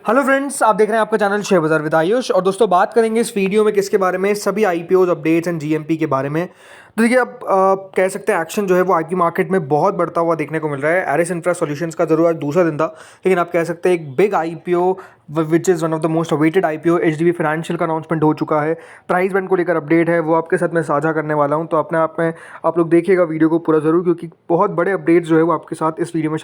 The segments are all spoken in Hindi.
हेलो फ्रेंड्स, आप देख रहे हैं आपका चैनल शेयर बाजार विद आयुष। और दोस्तों बात करेंगे इस वीडियो में किसके बारे में, सभी आईपीओज अपडेट्स एंड जीएमपी के बारे में। तो देखिए आप कह सकते हैं एक्शन जो है वो आईपी मार्केट में बहुत बढ़ता हुआ देखने को मिल रहा है। एरिस इंफ्रा सॉल्यूशंस का जरूर आज दूसरा दिन था, लेकिन आप कह सकते हैं एक big IPO which is one of the most awaited IPO HDB financial का अनाउंसमेंट हो चुका है। प्राइस बैंड को लेकर अपडेट है, वो आपके साथ मैं साझा करने वाला हूं। तो अपने आप में आप लोग देखिएगा वीडियो को पूरा ज़रूर, क्योंकि बहुत बड़े अपडेट्स जो है वो आपके साथ इस वीडियो में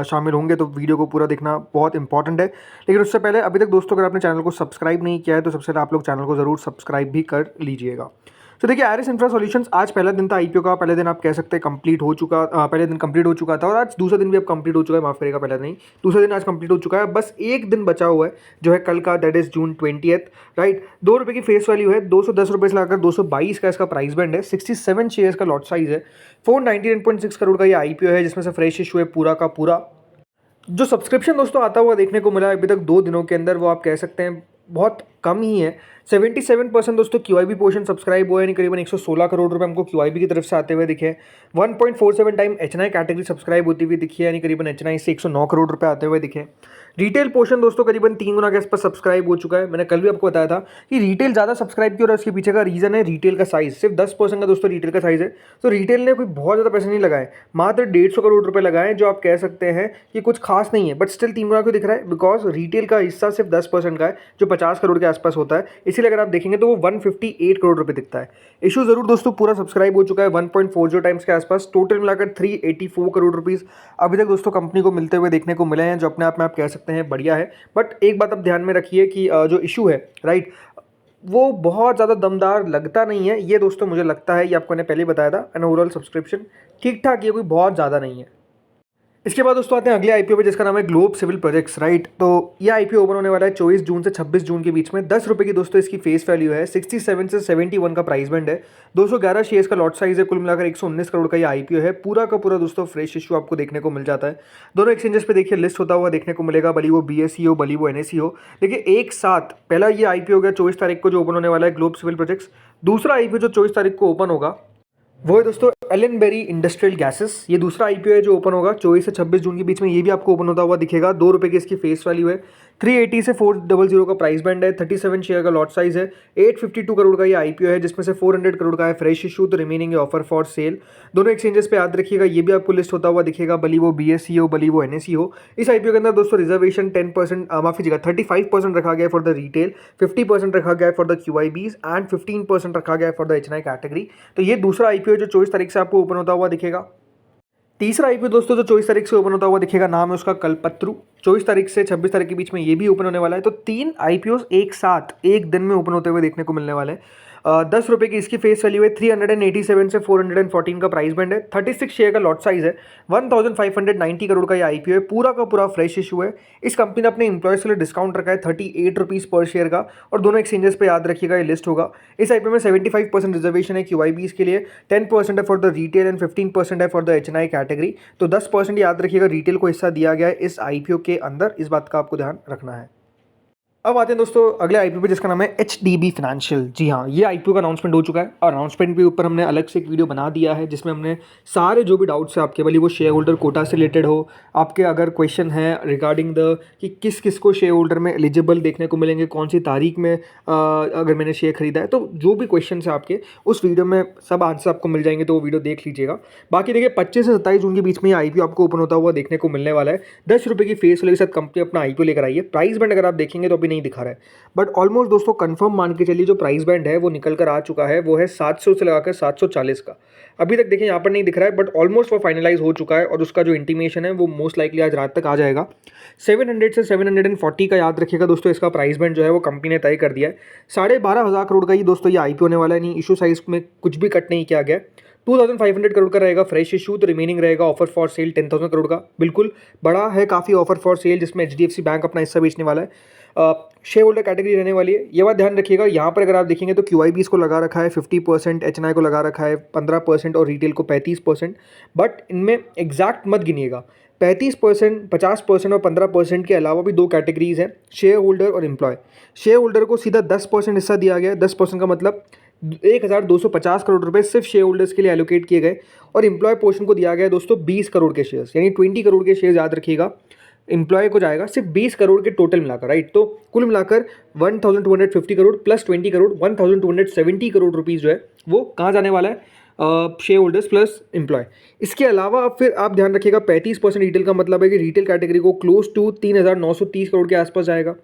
शामिल होंगे। तो वीडियो को पूरा देखना बहुत इंपॉर्टेंट है। लेकिन उससे पहले अभी तक दोस्तों अगर आपने चैनल को सब्सक्राइब नहीं किया है तो सबसे पहले आप लोग चैनल को ज़रूर सब्सक्राइब भी कर लीजिएगा। तो देखिए एरिस इंफ्रा सॉल्यूशंस आज पहला दिन था आईपीओ का। पहले दिन आप कह सकते हैं पहले दिन कंप्लीट हो चुका था, और आज दूसरा दिन भी अब कंप्लीट हो चुका है। माफ करेगा, पहला नहीं, दूसरा दिन आज कंप्लीट हो चुका है। बस एक दिन बचा हुआ है जो है कल का, that is June 20th, right. ₹2 की फेस वैल्यू है, ₹210 से लगाकर 222 का इसका प्राइस बैंड है। 67 शेयर्स का लॉट साइज है। 499.6 करोड़ का ये आईपीओ है, जिसमें से फ्रेश इशू है पूरा का पूरा। जो सब्सक्रिप्शन दोस्तों आता हुआ देखने को मिला है अभी तक 2 दिनों के अंदर, वो आप कह सकते हैं बहुत कम ही है। 77% दोस्तों क्यूआईबी पोर्शन सब्सक्राइब हुआ है, यानी करीबन 116 करोड़ रुपए हमको क्यूआईबी की तरफ से आते हुए दिखे। 1.47 टाइम एचएनआई कैटेगरी सब्सक्राइब होती हुई दिखी है, यानी करीबन एचएनआई से 109 करोड़ रुपए आते हुए दिखे। रिटेल पोर्शन दोस्तों करीबन 3 गुना के आसपास सब्सक्राइब हो चुका है। मैंने कल भी आपको बताया था कि रिटेल ज़्यादा सब्सक्राइब क्यों हो रहा है, उसके पीछे का रीज़न है रिटेल का साइज। सिर्फ 10% का दोस्तों रिटेल का साइज है। तो रिटेल ने कोई बहुत ज़्यादा पैसे नहीं लगाए, मात्र 150 करोड़ रुपए लगाए, जो आप कह सकते हैं कि कुछ खास नहीं है। बट स्टिल 3 गुना क्यों दिख रहा है? बिकॉज रिटेल का हिस्सा सिर्फ 10% का है, जो 50 करोड़ के आसपास होता है। इसीलिए अगर आप देखेंगे तो वो 158 करोड़ रुपए दिखता है। इशू जरूर दोस्तों पूरा सब्सक्राइब हो चुका है 1.40 टाइम्स के आसपास। टोटल मिलाकर 384 करोड़ रुपीस अभी तक दोस्तों कंपनी को मिलते हुए देखने को मिले हैं, जो अपने आप में आप कह सकते हैं बढ़िया है। बट एक बात आप ध्यान में रखिए कि जो इशू है, राइट, वो बहुत ज़्यादा दमदार लगता नहीं है। ये दोस्तों मुझे लगता है, ये आपको मैंने पहले बताया था, एंड ओवरऑल सब्सक्रिप्शन ठीक ठाक, ये कोई बहुत ज़्यादा नहीं है। इसके बाद दोस्तों आते हैं अगले आईपीओ पे, जिसका नाम है ग्लोब सिविल प्रोजेक्ट्स, राइट। तो ये आईपीओ ओपन होने वाला है 24 जून से 26 जून के बीच में। ₹10 की दोस्तों इसकी फेस वैल्यू है। 67 से 71 का प्राइस बैंड है। 211 शेयर्स का लॉट साइज है। कुल मिलाकर 119 करोड़ का ये आईपीओ है। पूरा का पूरा दोस्तों फ्रेश इशू आपको देखने को मिल जाता है। दोनों एक्सचेंजेस पे देखिए लिस्ट होता हुआ देखने को मिलेगा, भली वो बीएसई हो, भली वो एनएसई हो। देखिए एक साथ पहला ये आईपीओ हो गया 24 तारीख को जो ओपन होने वाला है, ग्लोब सिविल प्रोजेक्ट्स। दूसरा आईपीओ जो 24 तारीख को ओपन होगा वो है दोस्तों एलनबेरी इंडस्ट्रियल गैसेस। ये दूसरा आईपीओ है जो ओपन होगा 24 से 26 जून के बीच में। ये भी आपको ओपन होता हुआ दिखेगा। ₹2 की इसकी फेस वैल्यू है। 380 से 400 का प्राइस बैंड है। 37 शेयर का लॉट साइज है। 852 करोड़ का ये आईपीओ है, जिसमें से 400 करोड़ का है फ्रेश इशू, तो रिमेनिंग है ऑफर फॉर सेल। दोनों एक्सचेंजेस पे याद रखिएगा, ये भी आपको लिस्ट होता हुआ दिखेगा, भली वो बीएसई हो, भली वो एनएसई हो। इस आईपीओ के अंदर दोस्तों रिजर्वेशन 10%, माफ कीजिएगा 35% रखा गया फॉर द रिटेल, 50% रखा गया फॉर द क्यूआईबीज एंड 15% रखा गया फॉर द एचएनआई कैटेगरी। तो ये दूसरा आईपीओ जो 24 तारीख से आपको ओपन होता हुआ दिखेगा। तीसरा आईपीओ दोस्तों जो 24 तारीख से ओपन होता हुआ दिखेगा, नाम है उसका कल्पत्रु। 24 तारीख से 26 तारीख के बीच में ये भी ओपन होने वाला है। तो 3 आईपीओ एक साथ एक दिन में ओपन होते हुए देखने को मिलने वाले हैं। ₹10 की इसकी फेस वैल्यू है। 387 से 414 का प्राइस बैंड है। 36 शेयर का लॉट साइज है। 1590 करोड़ का ये आईपीओ है। पूरा का पूरा फ्रेश इशू है। इस कंपनी ने अपने इंप्लॉयज के लिए डिस्काउंट रखा है ₹38 पर शेयर का, और दोनों एक्सचेंजेस पे याद रखिएगा ये लिस्ट होगा। इस आईपीओ में 75% रिजर्वेशन है क्यूआईबीज के लिए, 10% है फॉर द रिटेल एंड 15% है फॉर द एचएनआई कैटेगरी। तो 10% याद रखिएगा रिटेल को हिस्सा दिया गया है इस आईपीओ के अंदर। इस बात का आपको ध्यान रखना है। अब आते हैं दोस्तों अगले आईपीओ पे, जिसका नाम है एचडीबी फाइनेंशियल। जी हाँ, ये आईपीओ का अनाउंसमेंट हो चुका है, और अनाउंसमेंट के ऊपर हमने अलग से एक वीडियो बना दिया है, जिसमें हमने सारे जो भी डाउट्स है आपके, भले वो शेयर होल्डर कोटा से रिलेटेड हो, आपके अगर क्वेश्चन है रिगार्डिंग द कि किस किस को शेयर होल्डर में एलिजिबल देखने को मिलेंगे, कौन सी तारीख में अगर मैंने शेयर खरीदा है, तो जो भी क्वेश्चन है आपके उस वीडियो में सब आंसर आपको मिल जाएंगे। तो वो वीडियो देख लीजिएगा। बाकी देखिए 25 से 27 जून के बीच में ये आईपीओ आपको ओपन होता हुआ देखने को मिलने वाला है। ₹10 की फेस वैल्यू के साथ कंपनी अपना आईपीओ लेकर आई है। प्राइस बैंड अगर आप देखेंगे तो अभी नहीं दिखा रहा है, बट ऑलमोस्ट दोस्तों कंफर्म मान के चलिए जो प्राइस बैंड है वो निकल कर आ चुका है। वो है 700 से लगाकर 740 का। अभी तक देखिए यहाँ पर नहीं दिख रहा है, बट ऑलमोस्ट वो फाइनलाइज हो चुका है, और उसका जो इंटीमेशन है वो मोस्ट लाइकली आज रात तक आ जाएगा। 700 से 740 का याद रखिएगा दोस्तों, इसका प्राइस बैंड जो है वो कंपनी ने तय कर दिया है। 12,500 करोड़ का ही दोस्तों ये आईपीओ होने वाला है। नहीं, इशू साइज में कुछ भी कट नहीं किया गया। 2500 करोड़ का रहेगा फ्रेश इशू, तो रिमेनिंग रहेगा ऑफर फॉर सेल 10,000 करोड़ का। बिल्कुल बड़ा है काफ़ी ऑफर फॉर सेल, जिसमें एचडीएफसी बैंक अपना हिस्सा बेचने वाला है। शेयर होल्डर कैटेगरी रहने वाली है। ये बात ध्यान रखिएगा, यहाँ पर अगर आप देखेंगे तो क्यूआईबीज को लगा रखा है 50%, एचएनआई को लगा रखा है 15% और रिटेल को 35%। बट इनमें एग्जैक्ट मत गिनिएगा। 35%, 50% और 15% के अलावा भी 2 कैटेगरीज हैं, शेयर होल्डर और एम्प्लॉय। शेयर होल्डर को सीधा 10% हिस्सा दिया गया है। 10% का मतलब 1,250 करोड़ रुपए सिर्फ शेयर होल्डर्स के लिए एलोकेट किए गए, और एम्प्लॉय पोर्शन को दिया गया है दोस्तों 20 करोड़ के शेयर्स, यानी 20 करोड़ के शेयर्स याद रखिएगा। एम्प्लॉय को जाएगा सिर्फ 20 करोड़ के टोटल मिलाकर, राइट। तो कुल मिलाकर 1250 करोड़ प्लस 20 करोड़ 1270 करोड़ रुपीज़ जो है वो कहाँ जाने वाला है, शेयर होल्डर्स प्लस एम्प्लॉय। इसके अलावा फिर आप ध्यान रखिएगा 35% रिटेल का मतलब है कि रिटेल कैटेगरी को क्लोज टू 3930 करोड़ के आसपास जाएगा।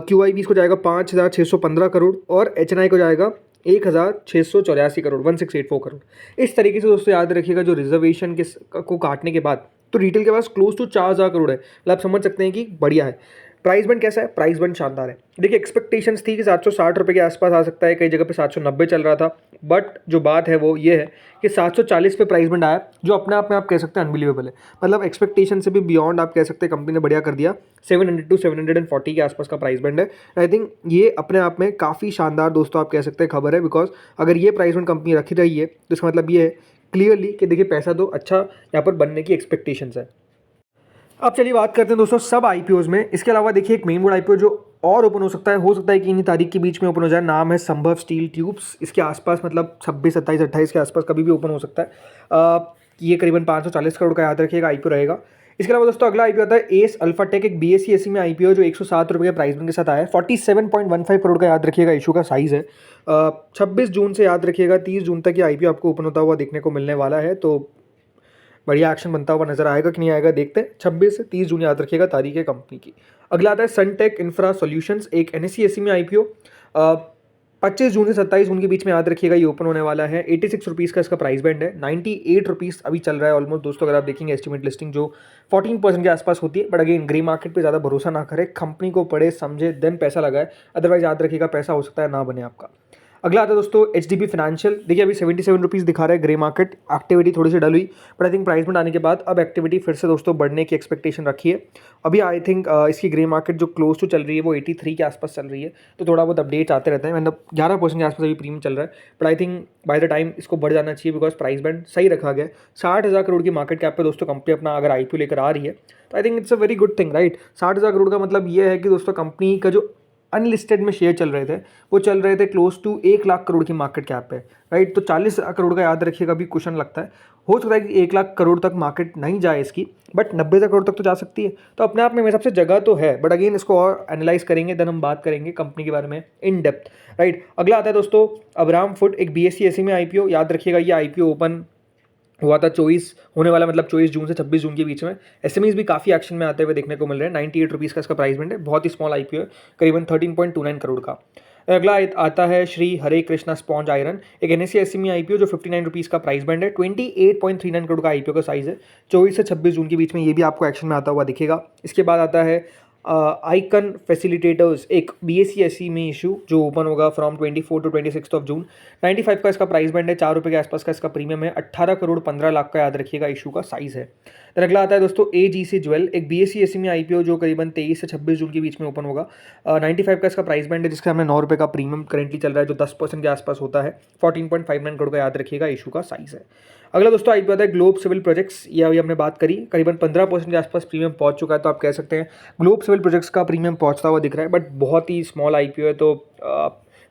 QIBs को जाएगा 5615 करोड़ और HNI को जाएगा 1684 करोड़ 1684 करोड़। इस तरीके से दोस्तों याद रखिएगा जो रिजर्वेशन के को काटने के बाद तो रिटेल के पास क्लोज टू 4000 करोड़ है। मतलब आप समझ सकते हैं कि बढ़िया है। प्राइस बंड कैसा है, प्राइस बंड शानदार है। देखिए एक्सपेक्टेशंस थी कि 760 रुपये के आसपास आ सकता है, कई जगह पे 790 चल रहा था, बट जो बात है वो ये है कि 740 पे प्राइस बंड आया, जो अपने आप में आप कह सकते हैं अनबिलीवेबल है। मतलब एक्सपेक्टेशन से भी बियॉन्ड आप कह सकते हैं कंपनी ने बढ़िया कर दिया। 700 टू 740 के आसपास का प्राइस बंड है। आई थिंक ये अपने आप में काफ़ी शानदार दोस्तों आप कह सकते हैं खबर है, बिकॉज अगर ये प्राइस बंड कंपनी रखी रही है तो इसका मतलब ये है क्लियरली कि देखिए पैसा तो अच्छा यहाँ पर बनने की एक्सपेक्टेशंस है। अब चलिए बात करते हैं दोस्तों सब आईपीओज में। इसके अलावा देखिए एक मेन बोर्ड आईपीओ जो और ओपन हो सकता है कि इन्हीं तारीख के बीच में ओपन हो जाए। नाम है संभव स्टील ट्यूब्स। इसके आसपास मतलब 26, 27, 28 के आसपास कभी भी ओपन हो सकता है। ये करीबन 540 करोड़ का याद रखिएगा आईपीओ रहेगा। इसके अलावा दोस्तों अगला आईपीओ आता है एस अल्फा टेक, एक BSE SE में आईपीओ जो 107 रुपये के प्राइस के साथ आया है। 47.15 करोड़ का याद रखिएगा इशू का साइज़ है। 26 जून से याद रखिएगा 30 जून तक ये आईपीओ आपको ओपन होता हुआ देखने को मिलने वाला है। तो बढ़िया एक्शन बनता हुआ नजर आएगा कि नहीं आएगा देखते हैं। 26 से 30 जून याद रखिएगा तारीख है कंपनी की। अगला आता है सनटेक इंफ्रा सॉल्यूशंस, एक NSE SE में आईपीओ 25 जून से 27 जून के बीच में याद रखिएगा ये ओपन होने वाला है। 86 रुपीज़ का इसका प्राइस बैंड है। 98 रुपीज़ अभी चल रहा है ऑलमोस्ट दोस्तों। अगर आप देखेंगे एस्टिमेट लिस्टिंग जो 14% के आसपास होती है, बट अगेन ग्रे मार्केट पे ज़्यादा भरोसा ना करें, कंपनी को पढ़े समझे देन पैसा लगाए, अदरवाइज याद रखिएगा पैसा हो सकता है ना बने आपका। अगला आता है दोस्तों HDB फाइनेंशियल। देखिए अभी 77 रुपीज़ दिखा रहा है ग्रे मार्केट, एक्टिविटी थोड़ी सी डल हुई, बट आई थिंक प्राइस में आने के बाद अब एक्टिविटी फिर से दोस्तों बढ़ने की एक्सपेक्टेशन रखी है। अभी आई थिंक इसकी ग्रे मार्केट जो क्लोज टू चल रही है वो 83 के आसपास चल रही है, तो थोड़ा बहुत अपडेट्स आते रहते हैं। मतलब 11% के आसपास अभी प्रीमियम चल रहा है, but I think by the time इसको बढ़ जाना चाहिए, बिकॉज प्राइस बैंड सही रखा गया है। 60,000 करोड़ की मार्केट कैप पे दोस्तों कंपनी अपना अगर IPO लेकर आ रही है तो I think it's a very good thing, right. 60,000 crore का मतलब ये है कि दोस्तों कंपनी का जो अनलिस्टेड में शेयर चल रहे थे वो चल रहे थे क्लोज टू 1 लाख करोड़ की मार्केट कैप पे, राइट। तो 40 करोड़ का याद रखिएगा अभी क्वेश्चन लगता है। हो सकता है कि 1 लाख करोड़ तक मार्केट नहीं जाए इसकी, बट 90,000 करोड़ तक तो जा सकती है। तो अपने आप में मेरे हिसाब से जगह तो है, बट अगेन इसको और एनालाइज करेंगे देन हम बात करेंगे कंपनी के बारे में इन डेप्थ, राइट। अगला आता है दोस्तों अब्राम फूड, एक BSE SE में IPO। याद रखिएगा ये IPO ओपन हुआ था 24 होने वाला, मतलब 24 जून से 26 जून के बीच में। SMEs भी काफ़ी एक्शन में आते हुए देखने को मिल रहे हैं। 98 रुपीज़ का इसका प्राइस बैंड है, बहुत ही स्मॉल IPO है, करीबन 13.29 करोड़ का। अगला आता है श्री हरे कृष्णा स्पॉन्ज आयरन, एक NSE SE में IPO जो 59 रुपीज़ का प्राइस बैंड है। 28.39 करोड़ का IPO का साइज़ है। 24 से 26 जून के बीच में ये भी आपको एक्शन में आता हुआ दिखेगा। इसके बाद आता है आइकन फैसिलिटेटर्स, एक BSE SE में इशू जो ओपन होगा फ्रॉम 24 टू 26 ऑफ जून। 95 का इसका प्राइस बैंड है, 4 रुपये के आसपास का इसका प्रीमियम है। 18 करोड़ 15 लाख का याद रखिएगा इशू का साइज़ है। फिर अगला आता है दोस्तों AGC ज्वेल, एक BSE SE में IPO जो करीबन 23 से 26 जून के बीच में ओपन होगा। 95 का इसका प्राइस बैंड है, जिसका हमें 9 रुपये का प्रीमियम करेंटली चल रहा है, जो 10% के आसपास होता है। 14.59 करोड़ का याद रखिएगा इशू का साइज़ है। अगला दोस्तों IPO आता है ग्लोब सिविल प्रोजेक्ट्स, ये अभी हमने बात करी, करीबन 15% के आसपास प्रीमियम पहुंच चुका है। तो आप कह सकते हैं ग्लोब सिविल प्रोजेक्ट्स का प्रीमियम पहुंचता हुआ दिख रहा है, बट बहुत ही स्मॉल IPO है। तो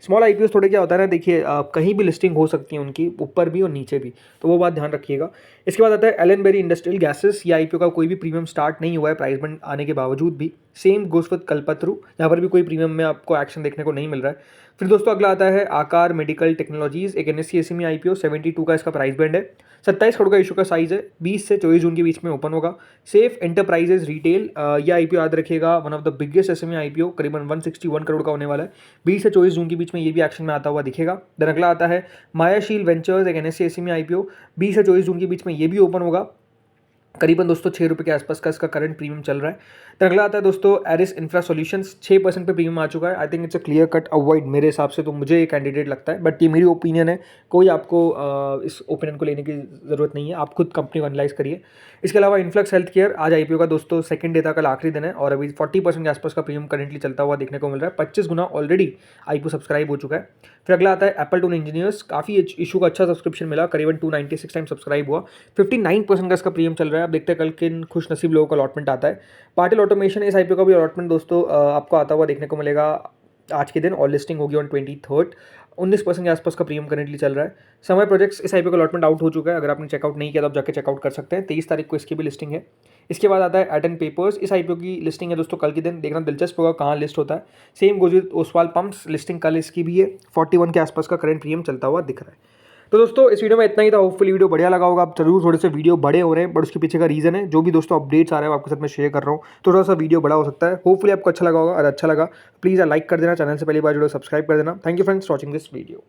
स्मॉल IPOs थोड़े क्या होता है ना, देखिए कहीं भी लिस्टिंग हो सकती है उनकी, ऊपर भी और नीचे भी, तो वो बात ध्यान रखिएगा। इसके बाद आता है एलन बेरी इंडस्ट्रियल गैसेस, ये IPO का कोई भी प्रीमियम स्टार्ट नहीं हुआ है प्राइस बैंड आने के बावजूद भी। सेम गोस विद कल्पतरू, यहाँ पर भी कोई प्रीमियम में आपको एक्शन देखने को नहीं मिल रहा है। फिर दोस्तों अगला आता है आकार मेडिकल टेक्नोलॉजीज, एक NSE SE में IPO 72 का इसका प्राइस बैंड है। 27 करोड़ का इशू का साइज़ है। 20 से 24 जून के बीच में ओपन होगा। सेफ एंटरप्राइजेज रिटेल, यह IPO याद रखिएगा one of the biggest SME IPO, करीबन 161 करोड़ का होने वाला है। 20 से 24 जून के बीच में ये भी एक्शन में आता हुआ दिखेगा। देन अगला आता है मायाशील वेंचर्स, एक NSE SE में IPO 20 से 24 जून के बीच में ये भी ओपन होगा। करीबन दोस्तों 6 रुपये के आसपास का इसका करंट प्रीमियम चल रहा है। तो अगला आता है दोस्तों एरिस इंफ्रा सॉल्यूशंस, 6% पे प्रीमियम आ चुका है। I think it's a clear cut avoid मेरे हिसाब से, तो मुझे ये कैंडिडेट लगता है, बट ये मेरी ओपिनियन है, कोई आपको इस ओपिनियन को लेने की ज़रूरत नहीं है, आप खुद कंपनी को एनालाइज करिए। इसके अलावा इन्फ्लक्स हेल्थ केयर, आज IPO का दोस्तों सेकंड डे था, कल आखिरी दिन है, और अभी 40% के आसपास का प्रीमियम करेंटली चलता हुआ देखने को मिल रहा है। 25 गुना ऑलरेडी IPO सब्सक्राइब हो चुका है। फिर अगला आता है एप्पलटून इंजीनियर्स, काफ़ी इशू का अच्छा सब्सक्रिप्शन मिला, करीबन 296 टाइम सब्सक्राइब हुआ। 59% का इसका प्रीमियम चल रहा है। आप देखते हैं कल किन खुश नसीब लोगों का अलॉटमेंट आता है। पाटिल ऑटोमेशन, इस IPO का भी अलॉटमेंट दोस्तों आपको आता हुआ देखने को मिलेगा आज के दिन, और लिस्टिंग होगी ऑन 23। 19% के आसपास का प्रीमियम करेंटली चल रहा है। समय प्रोजेक्ट्स, इस IPO का अलॉटमेंट आउट हो चुका है, अगर आपने चेकआउट नहीं किया तो आप जाके चेकआउट कर सकते हैं। 23 तारीख को इसकी भी लिस्टिंग है। इसके बाद आता है एटन पेपर्स। इस आईपीओ की लिस्टिंग है दोस्तों कल के दिन, देखना दिलचस्प होगा कहाँ लिस्ट होता है। Same goes with Oswal pumps, listing कल इसकी भी है, 41 के आसपास का करंट प्रीमियम चलता हुआ दिख रहा है। तो दोस्तों इस वीडियो में इतना ही था। होपफुली वीडियो बढ़िया लगा होगा। आप जरूर थोड़े से वीडियो बड़े हो रहे हैं, बट उसके पीछे का रीज़न है, जो भी दोस्तों अपडेट्स आ रहे हैं आपके साथ मैं शेयर कर रहा हूँ, थोड़ा सा वीडियो बड़ा हो सकता है। होपफुली आपको अच्छा लगा होगा। अगर अच्छा लगा प्लीज़ लाइक कर देना, चैनल से पहली बार जुड़ो सब्सक्राइब कर देना। Thank you friends watching this video.